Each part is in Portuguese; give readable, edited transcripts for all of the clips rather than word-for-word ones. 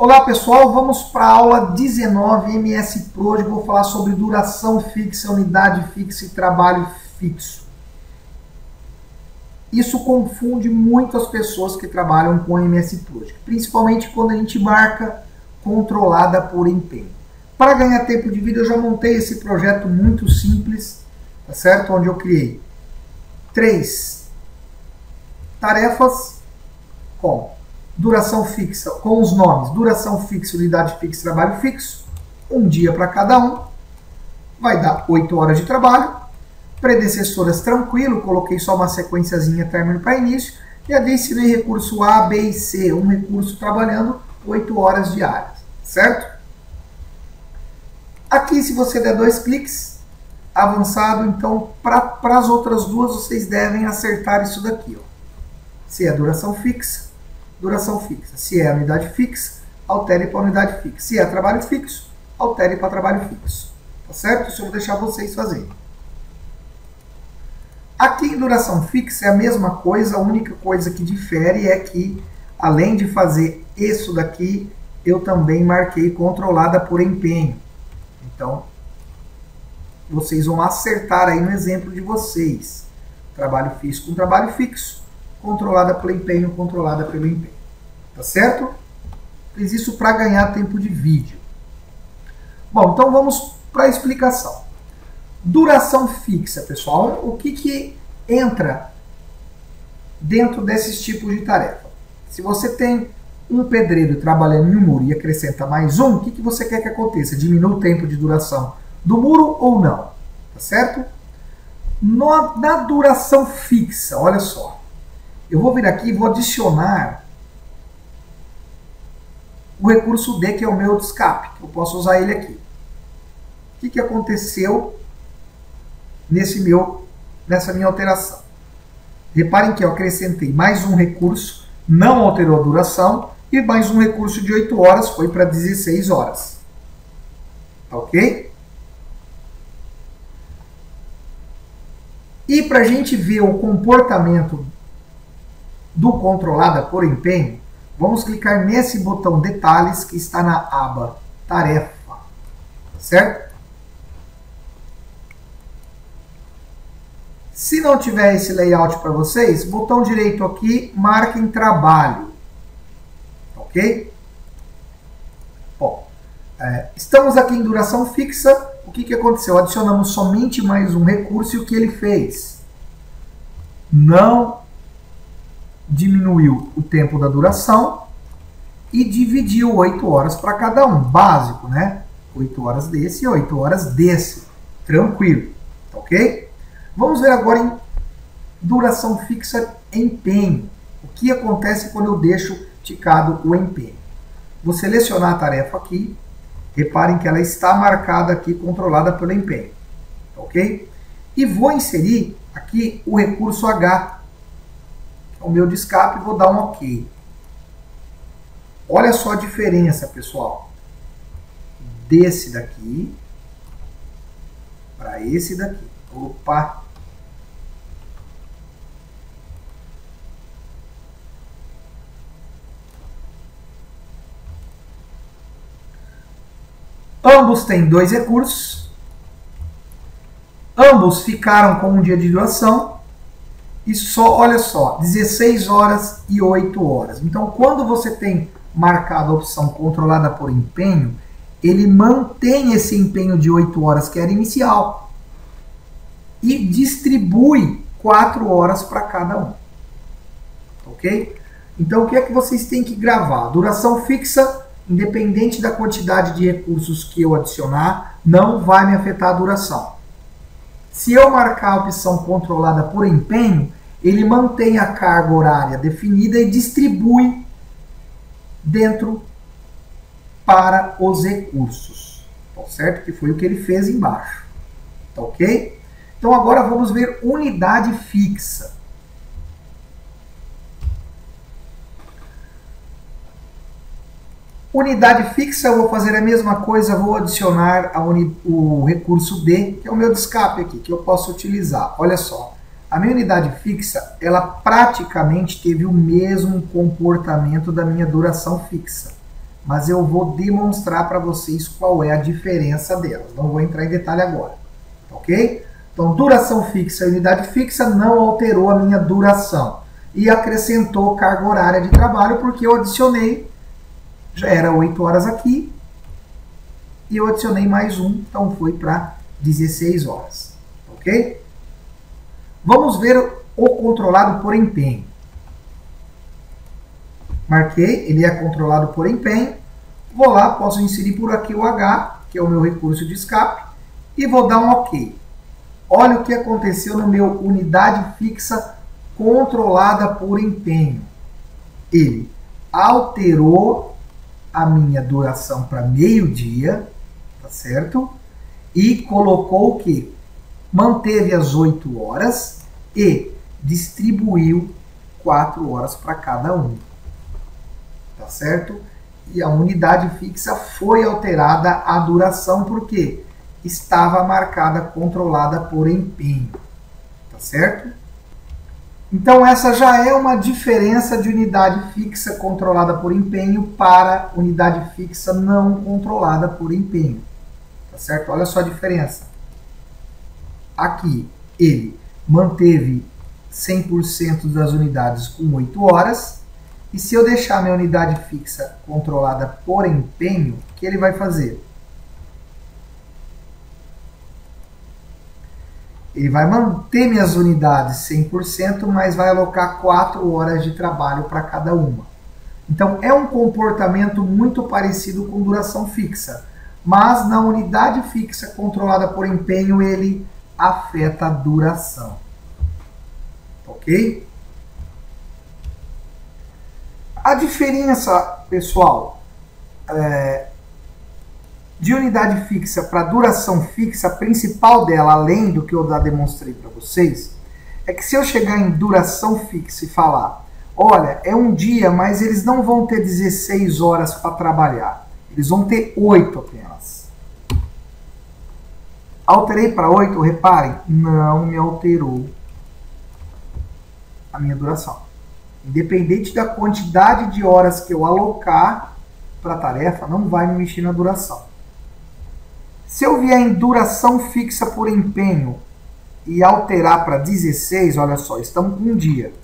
Olá pessoal, vamos para a aula 19 MS Pro. Hoje eu vou falar sobre duração fixa, unidade fixa e trabalho fixo. Isso confunde muito as pessoas que trabalham com MS Pro, principalmente quando a gente marca controlada por empenho. Para ganhar tempo de vídeo eu já montei esse projeto muito simples, tá certo? Onde eu criei 3 tarefas com duração fixa, com os nomes duração fixa, unidade fixa, trabalho fixo, um dia para cada um, vai dar 8 horas de trabalho, predecessoras tranquilo, coloquei só uma sequenciazinha término para início, e a ensinei recurso A, B e C, um recurso trabalhando 8 horas diárias, certo? Aqui, se você der 2 cliques, avançado, então para as outras duas vocês devem acertar isso daqui, ó. Se é duração fixa, se é unidade fixa, altere para unidade fixa. Se é trabalho fixo, altere para trabalho fixo. Tá certo? Isso eu vou deixar vocês fazerem. Aqui em duração fixa é a mesma coisa, a única coisa que difere é que, além de fazer isso daqui, eu também marquei controlada por empenho. Então, vocês vão acertar aí no exemplo de vocês. Trabalho fixo com trabalho fixo, controlada pelo empenho, controlada pelo empenho. Tá certo? Fiz isso para ganhar tempo de vídeo. Bom, então vamos para a explicação. Duração fixa, pessoal. O que entra dentro desses tipos de tarefa? Se você tem um pedreiro trabalhando em um muro e acrescenta mais um, o que você quer que aconteça? Diminua o tempo de duração do muro ou não? Tá certo? Na duração fixa, olha só. Eu vou vir aqui e vou adicionar o recurso D, que é o meu de escape. Eu posso usar ele aqui. O que aconteceu nessa minha alteração? Reparem que eu acrescentei mais um recurso, não alterou a duração, e mais um recurso de 8 horas foi para 16 horas. Tá ok? E para a gente ver o comportamento do controlada por empenho, vamos clicar nesse botão detalhes que está na aba tarefa, certo? Se não tiver esse layout para vocês, botão direito aqui, marquem trabalho, ok? Bom, estamos aqui em duração fixa. O que aconteceu? Adicionamos somente mais um recurso e o que ele fez? Não diminuiu o tempo da duração e dividiu 8 horas para cada um. Básico, né? 8 horas desse e 8 horas desse. Tranquilo, ok? Vamos ver agora em duração fixa empenho. O que acontece quando eu deixo ticado o empenho? Vou selecionar a tarefa aqui. Reparem que ela está marcada aqui, controlada pelo empenho. Ok? E vou inserir aqui o recurso H, o meu de escape, vou dar um OK. Olha só a diferença, pessoal. Desse daqui para esse daqui. Opa! Ambos têm 2 recursos. Ambos ficaram com um dia de duração. E só, olha só, 16 horas e 8 horas. Então, quando você tem marcado a opção controlada por empenho, ele mantém esse empenho de 8 horas que era inicial e distribui 4 horas para cada um. Ok? Então, o que é que vocês têm que gravar? Duração fixa, independente da quantidade de recursos que eu adicionar, não vai me afetar a duração. Se eu marcar a opção controlada por empenho, ele mantém a carga horária definida e distribui dentro para os recursos. Tá certo? Que foi o que ele fez embaixo. Tá ok? Então agora vamos ver unidade fixa. Unidade fixa, eu vou fazer a mesma coisa, vou adicionar o recurso D, que é o meu de escape aqui, que eu posso utilizar. Olha só, a minha unidade fixa, ela praticamente teve o mesmo comportamento da minha duração fixa. mas eu vou demonstrar para vocês qual é a diferença delas. Não vou entrar em detalhe agora, ok? Então, duração fixa e unidade fixa não alterou a minha duração. E acrescentou carga horária de trabalho, porque eu adicionei, já era 8 horas aqui, e eu adicionei mais um, então foi para 16 horas, ok? Vamos ver o controlado por empenho. Marquei, ele é controlado por empenho. Vou lá, posso inserir por aqui o H, que é o meu recurso de escape, e vou dar um OK. Olha o que aconteceu no meu unidade fixa controlada por empenho. Ele alterou a minha duração para meio-dia, tá certo? E colocou o quê? Manteve as 8 horas e distribuiu 4 horas para cada um. Tá certo? E a unidade fixa foi alterada a duração porque estava marcada controlada por empenho. Tá certo? Então essa já é uma diferença de unidade fixa controlada por empenho para unidade fixa não controlada por empenho. Tá certo? Olha só a diferença. Aqui ele manteve 100% das unidades com 8 horas. E se eu deixar minha unidade fixa controlada por empenho, o que ele vai fazer? Ele vai manter minhas unidades 100%, mas vai alocar 4 horas de trabalho para cada uma. Então, é um comportamento muito parecido com duração fixa. Mas na unidade fixa controlada por empenho, ele afeta a duração. Ok? A diferença, pessoal, de unidade fixa para duração fixa, a principal dela, além do que eu já demonstrei para vocês, é que se eu chegar em duração fixa e falar, olha, é um dia, mas eles não vão ter 16 horas para trabalhar, eles vão ter 8 apenas. Alterei para 8, reparem, não me alterou a minha duração. Independente da quantidade de horas que eu alocar para a tarefa, não vai me mexer na duração. Se eu vier em duração fixa por empenho e alterar para 16, olha só, estamos com um dia.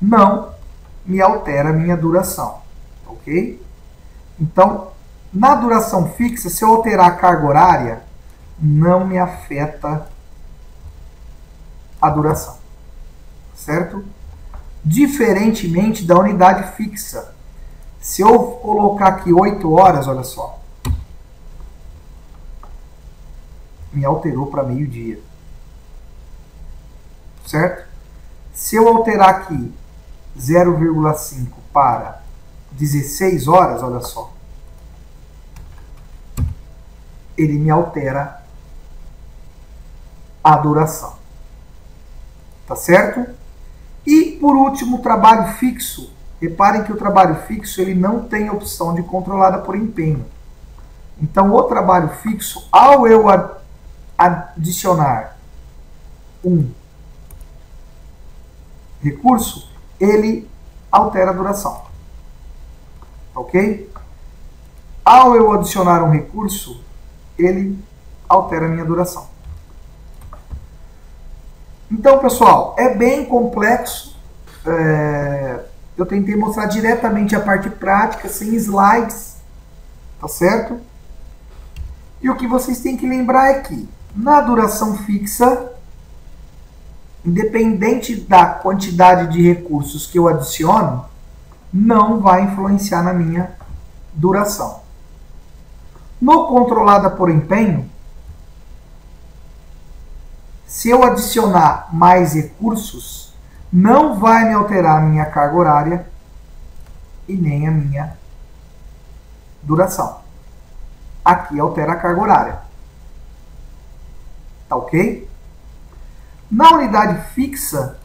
Não me altera a minha duração, ok? Então, na duração fixa, se eu alterar a carga horária, não me afeta a duração, certo? Diferentemente da unidade fixa. Se eu colocar aqui 8 horas, olha só, me alterou para meio-dia. Certo? Se eu alterar aqui 0,5 para 16 horas, olha só, ele me altera a duração. Tá certo? E, por último, o trabalho fixo. Reparem que o trabalho fixo ele não tem opção de controlada por empenho. Então, o trabalho fixo, ao eu adicionar um recurso, ele altera a duração. Ok? Ao eu adicionar um recurso, ele altera a minha duração. Então, pessoal, é bem complexo. Eu tentei mostrar diretamente a parte prática, sem slides, tá certo? E o que vocês têm que lembrar é que, na duração fixa, independente da quantidade de recursos que eu adiciono, não vai influenciar na minha duração. No controlada por empenho, se eu adicionar mais recursos, não vai me alterar a minha carga horária e nem a minha duração. Aqui altera a carga horária. Tá ok? Na unidade fixa,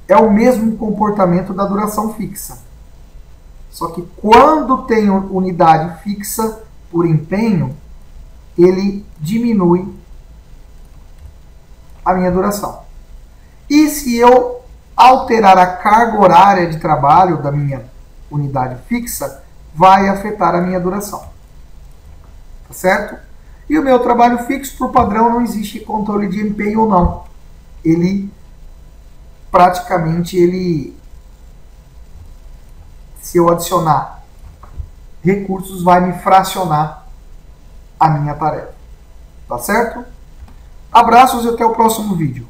é o mesmo comportamento da duração fixa. Só que quando tenho unidade fixa por empenho, ele diminui a minha duração. E se eu alterar a carga horária de trabalho da minha unidade fixa, vai afetar a minha duração. Tá certo? E o meu trabalho fixo, por padrão, não existe controle de empenho ou não. Ele, praticamente, se eu adicionar recursos, vai me fracionar a minha tarefa. Tá certo? Abraços e até o próximo vídeo.